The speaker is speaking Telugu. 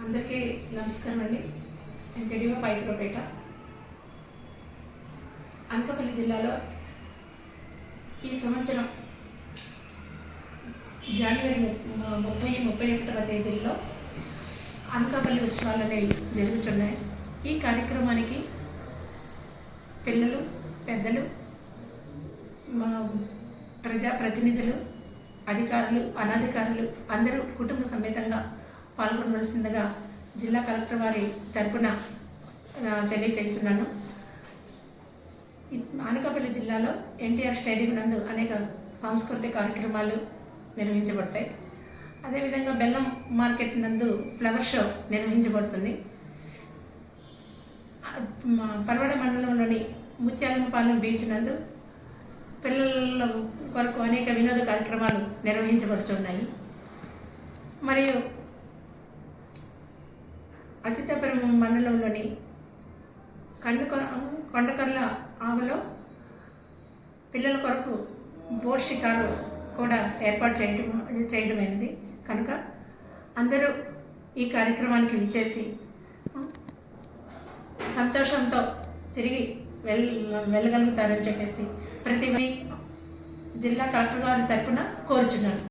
అందరికీ నమస్కారం అండి. ఎంపీడీఓ పైకులపేట. అనకాపల్లి జిల్లాలో ఈ సంవత్సరం జనవరి 30-31వ తేదీల్లో అనకాపల్లి ఉత్సవాలు అనేవి జరుగుతున్నాయి. ఈ కార్యక్రమానికి పిల్లలు, పెద్దలు, ప్రజాప్రతినిధులు, అధికారులు, అనధికారులు అందరూ కుటుంబ సమేతంగా పాల్గొనవలసిందిగా జిల్లా కలెక్టర్ వారి తరపున తెలియజేస్తున్నాను. అనకాపల్లి జిల్లాలో ఎన్టీఆర్ స్టేడియం నందు అనేక సాంస్కృతిక కార్యక్రమాలు నిర్వహించబడతాయి. అదేవిధంగా బెల్లం మార్కెట్ నందు ఫ్లవర్ షో నిర్వహించబడుతుంది. పర్వడ మండలంలోని ముత్యాలపాలెం బీచ్ నందు పిల్లల కొరకు అనేక వినోద కార్యక్రమాలు నిర్వహించబడుతున్నాయి. మరియు అచ్యుతాపురం మండలంలోని కొండకర్ల ఆవులో పిల్లల కొరకు బోట్ షికారు కూడా ఏర్పాటు చేయడమైనది కనుక అందరూ ఈ కార్యక్రమానికి విచ్చేసి సంతోషంతో తిరిగి వెళ్ళగలుగుతారని చెప్పేసి ప్రతి జిల్లా కలెక్టర్ గారి తరపున కోరుచున్నాను.